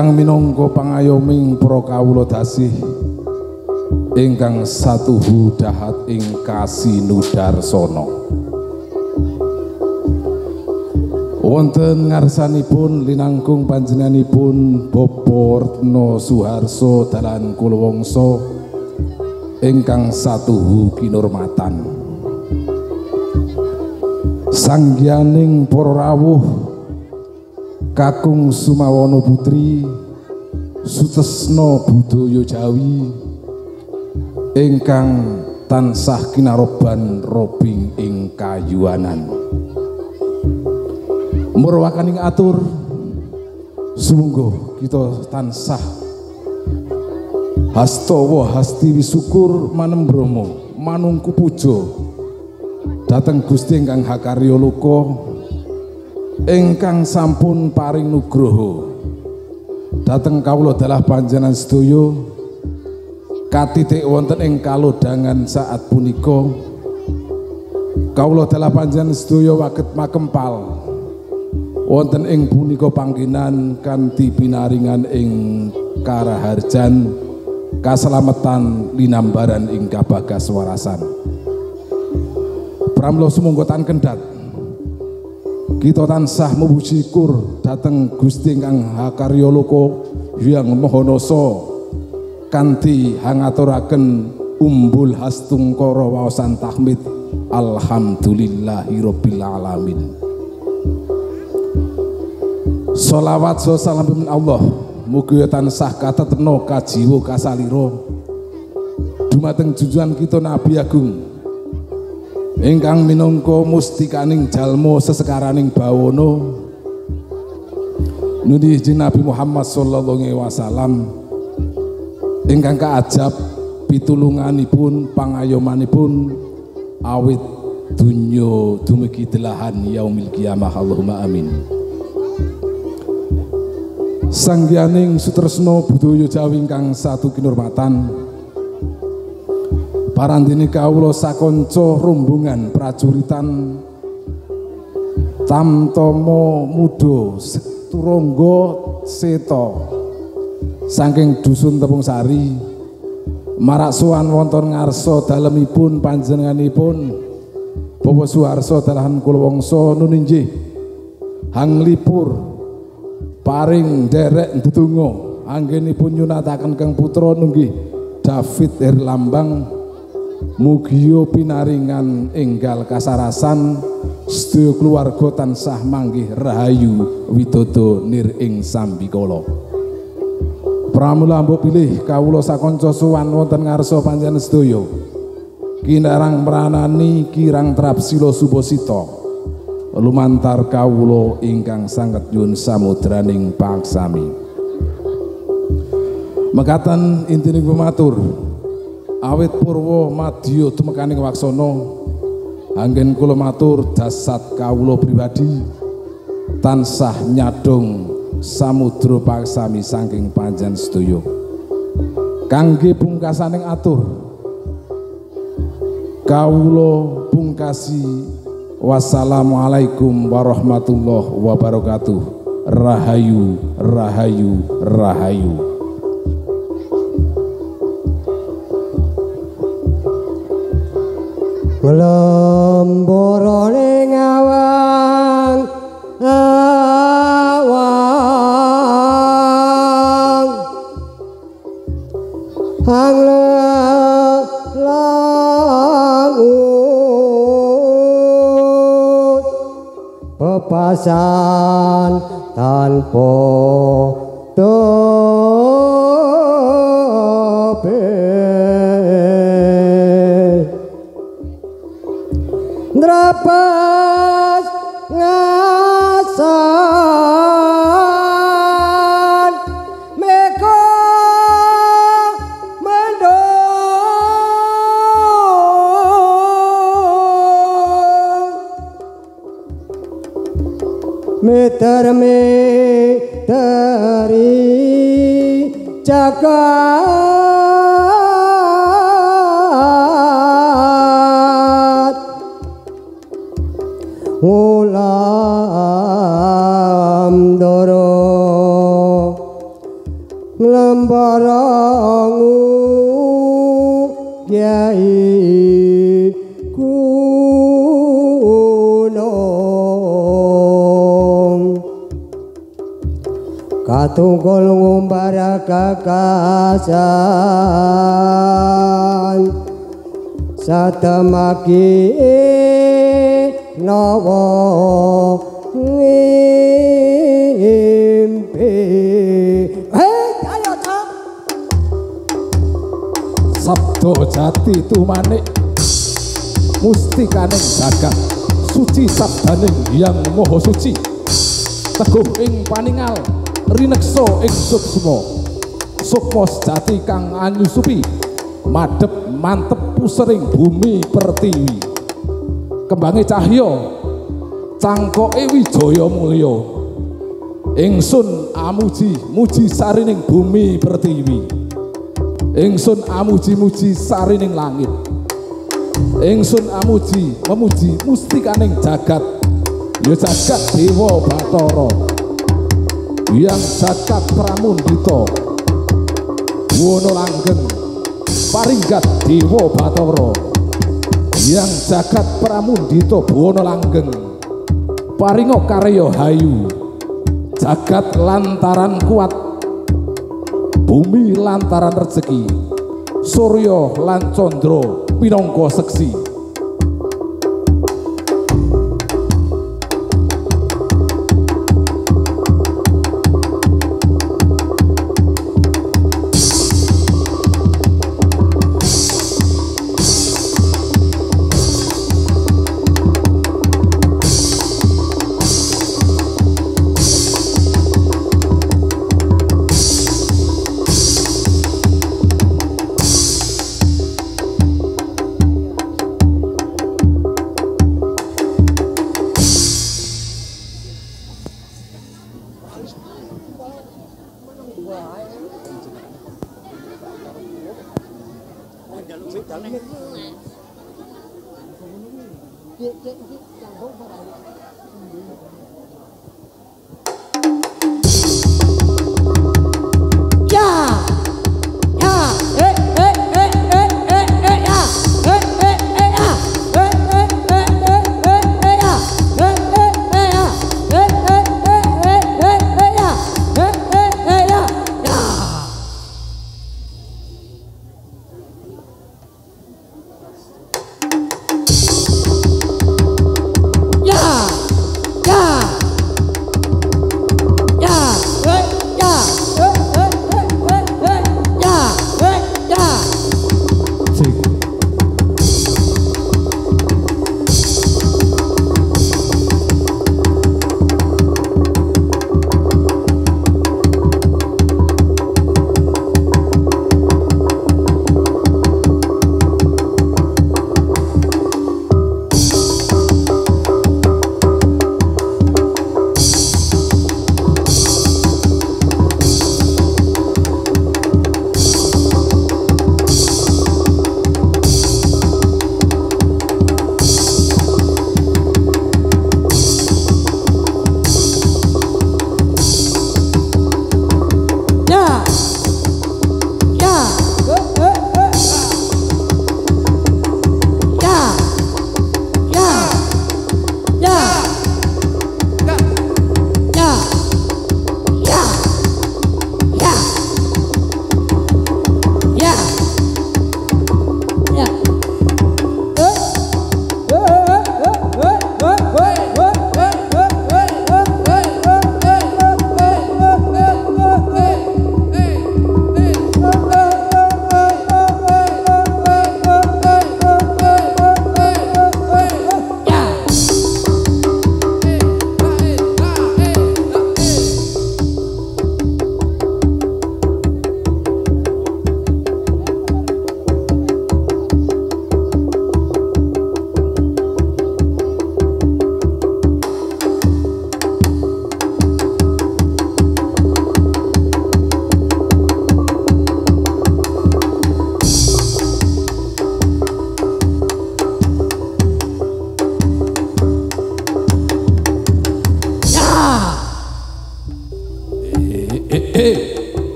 ingkang minangka pangayoming para kawula dasih ingkang satuhu dahat ing kasinudarsana. Wonten ngarsanipun linangkung panjenenganipun Bapak Retno Suharso Dalan Kulawangsa ingkang satuhu kinurmatan. Sanggianing para rawuh Kakung Sumawana Putri Sutresna Budaya Jawi ingkang tansah kinaroban robing ing kayuanan. Murwakaning atur sumangga kita tansah hastawa hasti wisukur manembromo manungku puja dhateng Gusti ingkang hakarya loka ingkang sampun paring nugraha dhateng kawula dalah panjenengan sedaya katitik wonten ing kalodhangan saat punika kawula dalah panjenengan sedaya waget makempal wonten ing punika panggenan kanthi pinaringan ing karaharjan kaslametan linambaran ing kabagas warasan. Pramila sumangga tan kendhat kita tansah memuji syukur dhateng Gusti ingkang hakarya loka Hyang Mahanasa kanthi hangaturaken umbul hastungkara waosan tahmid alhamdulillahirabbil alamin. Sholawat salam pun Allah mugi tansah katetepna kajiwa kasalira dumateng junjungan kita Nabi Agung ingkang minangka mustikaning jalma sesekaraning bawana nundi Nabi Muhammad sallallahu alaihi wasallam ingkang kaajab pitulunganipun pangayomanipun awit dunya dumugi delahan yaumil qiyamah Allahumma amin. Sanggianing Sutresna Budaya Jawi ingkang satu kinurmatan parandene kawula sakanca rombongan prajuritan Tamtama Muda Turangga Seta saking dusun Tepung Sari marak sowan wonten ngarsa dalemipun panjenenganipun Bapak Suharso Dalan Kulawangsa nuninjih hanglipur paring derek ndedonga anggenipun nyunataken kang putra nunggih David Herlambang mugia pinaringan enggal kasarasan sedaya keluarga tansah manggih rahayu widodo nir ing sambikala. Pramila mbok pilih kawula sakanca sowan wonten ngarsa panjenengan sedaya kinarang mranani kirang trapsila subasita lumantar kawula ingkang sanget nyuwun samudraning pangsami. Mekaten intine pematur awit purwa madya tumekaning waksana anggen kula matur dasat kawula pribadi tansah nyadong samudra pangsami saking panjenengan sedaya. Kangge pungkasaning atur kawula pungkasi wassalamualaikum warahmatullahi wabarakatuh. Rahayu, rahayu, rahayu. Nglembara ning awang awang anglangut pepasan tanpa tope drapas ngasan meko mendong meter-meteri jagat ulam doro Sembarangu Kyai Gunung Katunggul ngumbara kakasan Satemaki nawa ngimpi ayo tak sabdo jati tumanik mustikaning jagat suci sabdaning Hyang Maha Suci teguh ing paningal rineksa ing sukma sejati kang anyusupi madhep mantep pusering bumi pertiwi kembange cahya cangkoke wijaya mulya ingsun amuji muji sarining bumi pertiwi ingsun amuji muji sarining langit ingsun amuji memuji mustikaning jagat ya jagat Dewa Bathara yang jagat Pramundita Wono langgeng paringgat Dewa Bathara yang jagat Pramundita Wono langgeng paringa karya hayu jagat lantaran kuat bumi lantaran rezeki surya lan candra pinangka seksi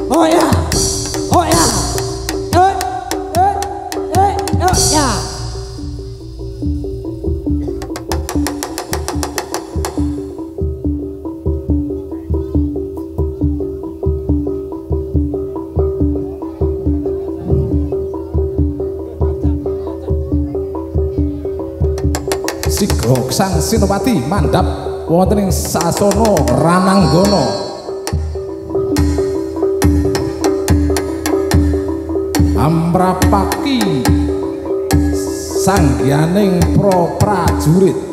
Oh ya. Oh ya. Ya. Sigrok Sang Sinopati mandhap wonten ing sasana Rananggana. Amrapaki sanggianing prajurit.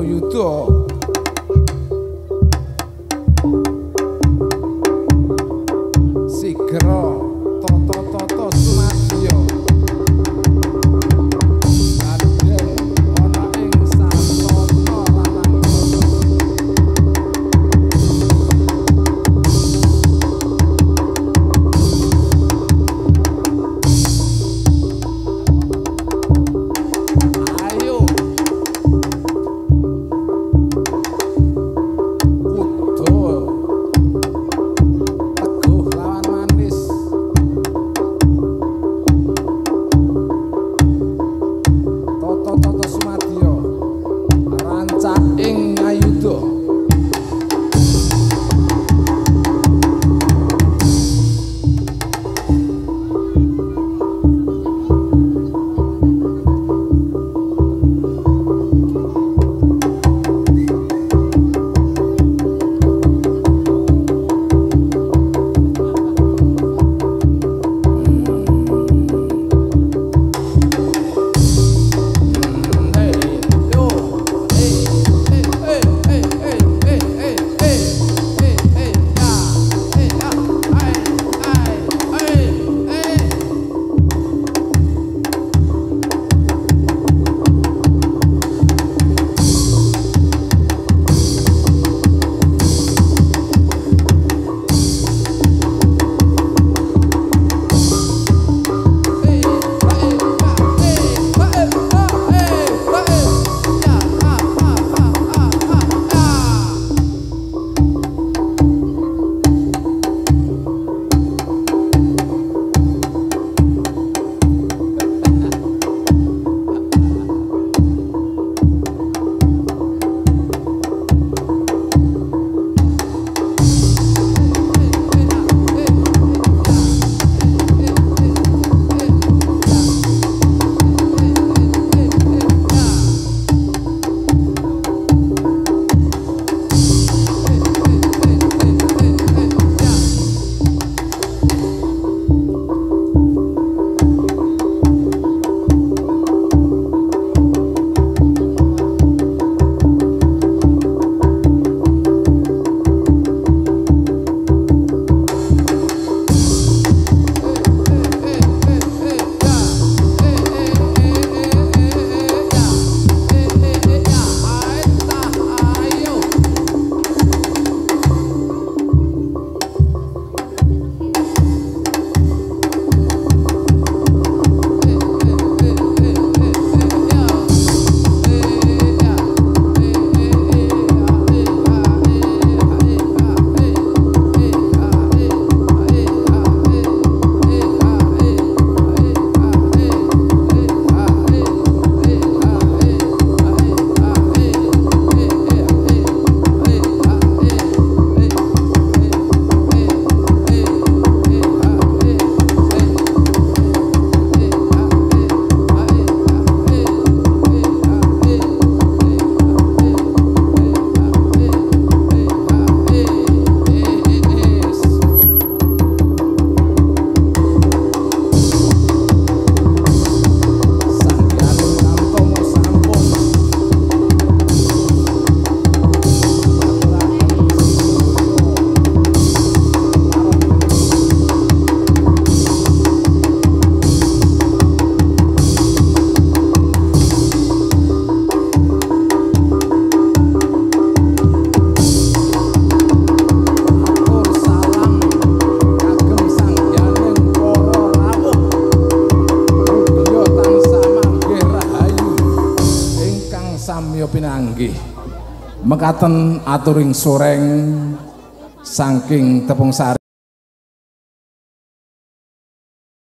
Yudha Sigra Toto Sumadyo Raden ana ing Sasana Lanang ayo Teguh lawan manis Toto Sumadyo rancak ing Ngayudha pinanggih mekaten aturing soreng saking Tepung Sari.